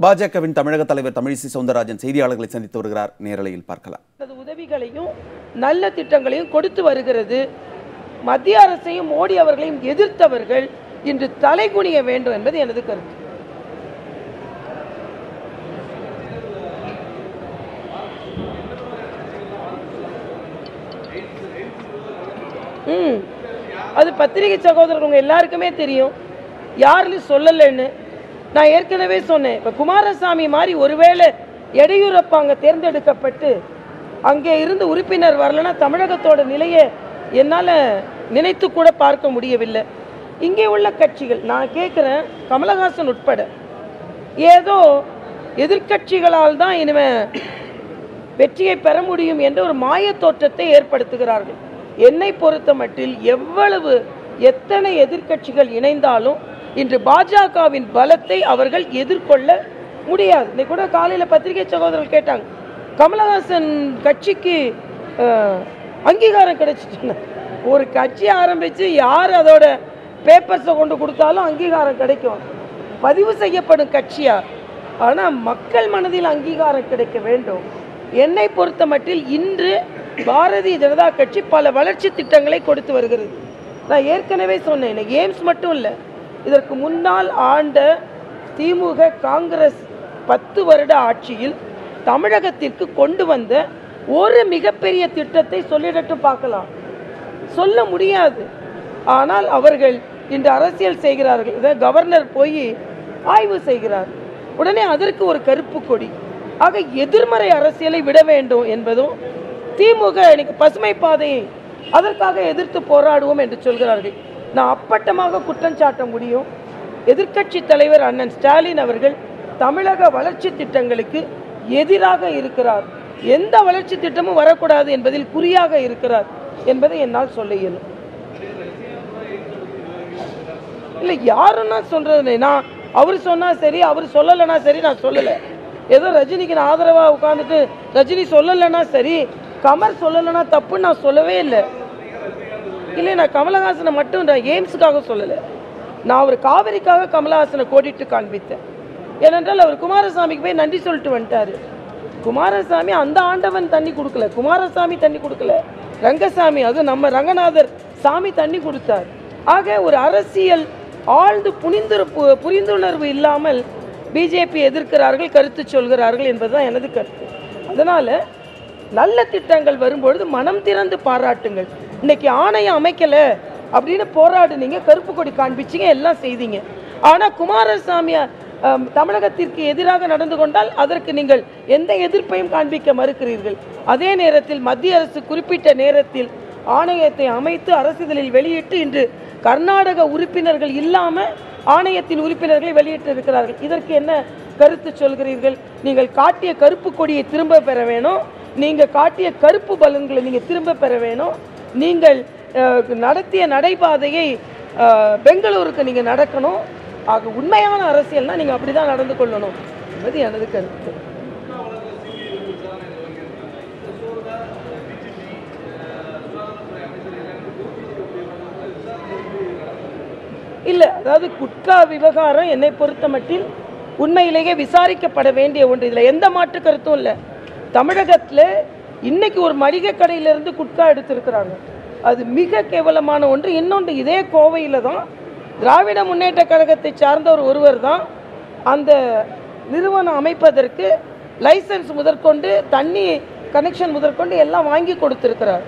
பாஜகவின் தமிழக தலைவர் தமிழிசை சவுந்தரராஜன் செய்தியாளர்களை சந்தித்து வருகிறார். நேரலையில் பார்க்கலாம். உதவிகளையும் நல்ல திட்டங்களையும் கொடுத்து வருகிறது. மத்திய அரசையும் மோடி அவர்களையும் எதிர்த்தவர்கள் இன்று தலைகுனிய வேண்டும் என்பது எனது கருத்து. அது பத்திரிகை சகோதரர்கள் எல்லாருக்குமே தெரியும், யாருன்னு சொல்லலைன்னு. நான் ஏற்கனவே சொன்னேன், இப்போ குமாரசாமி மாதிரி ஒருவேளை எடியூரப்பா அங்கே தேர்ந்தெடுக்கப்பட்டு அங்கே இருந்து உறுப்பினர் வரலன்னா தமிழகத்தோட நிலையை என்னால் நினைத்து கூட பார்க்க முடியவில்லை. இங்கே உள்ள கட்சிகள், நான் கேட்குறேன், கமலஹாசன் உட்பட ஏதோ எதிர்கட்சிகளால் தான் இனிமே வெற்றியை பெற முடியும் என்ற ஒரு மாய தோற்றத்தை ஏற்படுத்துகிறார்கள். என்னை பொறுத்த மட்டில் எத்தனை எதிர்கட்சிகள் இணைந்தாலும் இன்று பாஜகவின் பலத்தை அவர்கள் எதிர்கொள்ள முடியாது. இன்னைக்கு கூட காலையில் பத்திரிகை சகோதரர்கள் கேட்டாங்க, கமலஹாசன் கட்சிக்கு அங்கீகாரம் கிடைச்சிட்டு, ஒரு கட்சி ஆரம்பித்து யார் அதோட பேப்பர்ஸை கொண்டு கொடுத்தாலும் அங்கீகாரம் கிடைக்கும், பதிவு செய்யப்படும் கட்சியா. ஆனால் மக்கள் மனதில் அங்கீகாரம் கிடைக்க வேண்டும். என்னை பொறுத்த மட்டில் இன்று பாரதிய ஜனதா கட்சி பல வளர்ச்சி திட்டங்களை கொடுத்து வருகிறது. நான் ஏற்கனவே சொன்னேன், எய்ம்ஸ் மட்டும் இல்லை, இதற்கு முன்னால் ஆண்ட திமுக காங்கிரஸ் 10 வருட ஆட்சியில் தமிழகத்திற்கு கொண்டு வந்த ஒரு மிகப்பெரிய திட்டத்தை சொல்லிடட்டும் பார்க்கலாம். சொல்ல முடியாது. ஆனால் அவர்கள் இன்று அரசியல் செய்கிறார்கள். இதை கவர்னர் போய் ஆய்வு செய்கிறார், உடனே அதற்கு ஒரு கருப்பு கொடி. ஆக எதிர்மறை அரசியலை விட வேண்டும் என்பதும், திமுக இன்னைக்கு பசுமை பாதையை அதற்காக எதிர்த்து போராடுவோம் என்று சொல்கிறார்கள். நான் அப்பட்டமாக குற்றம் சாட்ட முடியும், எதிர்க்கட்சி தலைவர் அண்ணன் ஸ்டாலின் அவர்கள் தமிழக வளர்ச்சி திட்டங்களுக்கு எதிராக இருக்கிறார். எந்த வளர்ச்சி திட்டமும் வரக்கூடாது என்பதில் குறியாக இருக்கிறார் என்பதை என்னால் சொல்ல இயலும். இல்லை, யாருன்னா சொல்றது, நான் அவர் சொன்னா சரி, அவர் சொல்லலைன்னா சரி, நான் சொல்லலை. ஏதோ ரஜினிக்கு நான் ஆதரவாக உட்காந்துட்டு ரஜினி சொல்லலைன்னா சரி, கமல் சொல்லலைன்னா தப்புன்னு நான் சொல்லவே இல்லை. இல்லை, நான் கமலஹாசனை மட்டும் நான் எய்ம்ஸுக்காக சொல்லலை, நான் அவர் காவிரிக்காக கமலஹாசனை கோடிட்டு காண்பித்தேன். ஏனென்றால் அவர் குமாரசாமிக்கு போய் நன்றி சொல்லிட்டு வந்துட்டார். குமாரசாமி அந்த ஆண்டவன் தண்ணி கொடுக்கல, குமாரசாமி தண்ணி கொடுக்கல, ரங்கசாமி, அது நம்ம ரங்கநாதர் சாமி தண்ணி கொடுத்தார். ஆக ஒரு அரசியல் ஆழ்ந்து புரிந்துணர்வு இல்லாமல் பிஜேபி எதிர்க்கிறார்கள், கருத்து சொல்கிறார்கள் என்பதுதான் எனது கருத்து. அதனால் நல்ல திட்டங்கள் வரும்பொழுது மனம் திறந்து பாராட்டுங்கள். இன்னைக்கு ஆணையம் அமைக்கலை அப்படின்னு போராடுனீங்க, கருப்பு கொடி காண்பிச்சிங்க, எல்லாம் செய்தீங்க. ஆனால் குமாரசாமி தமிழகத்திற்கு எதிராக நடந்து கொண்டால் அதற்கு நீங்கள் எந்த எதிர்ப்பையும் காண்பிக்க மறுக்கிறீர்கள். அதே நேரத்தில் மத்திய அரசு குறிப்பிட்ட நேரத்தில் ஆணையத்தை அமைத்து அரசிதழில் வெளியிட்டு இன்று கர்நாடக உறுப்பினர்கள் இல்லாமல் ஆணையத்தின் உறுப்பினர்களை வெளியிட்டிருக்கிறார்கள். இதற்கு என்ன கருத்து சொல்கிறீர்கள்? நீங்கள் காட்டிய கருப்பு கொடியை திரும்ப பெற வேணும், நீங்கள் காட்டிய கருப்பு பலன்களை நீங்கள் திரும்ப பெற வேணும், நீங்கள் நடத்திய நடைபாதையை பெங்களூருக்கு நீங்கள் நடக்கணும். ஆக உண்மையான அரசியல்னா நீங்கள் அப்படி தான் நடந்து கொள்ளணும் என்பது எனது கருத்து. இல்லை, அதாவது குட்கா விவகாரம் என்னை பொறுத்த மட்டில் உண்மையிலேயே விசாரிக்கப்பட வேண்டிய ஒன்று, இதில் எந்த மாற்று கருத்தும் இல்லை. தமிழகத்தில் இன்னைக்கு ஒரு மளிகை கடையிலிருந்து குட்கா எடுத்திருக்கிறாங்க, அது மிக கேவலமான ஒன்று. இன்னொன்று, இதே கோவையில் தான் திராவிட முன்னேற்ற கழகத்தை சார்ந்த ஒருவர் தான் அந்த நிறுவனம் அமைப்பதற்கு லைசன்ஸ் முதற்கொண்டு தண்ணி கனெக்ஷன் முதற்கொண்டு எல்லாம் வாங்கி கொடுத்திருக்கிறார்.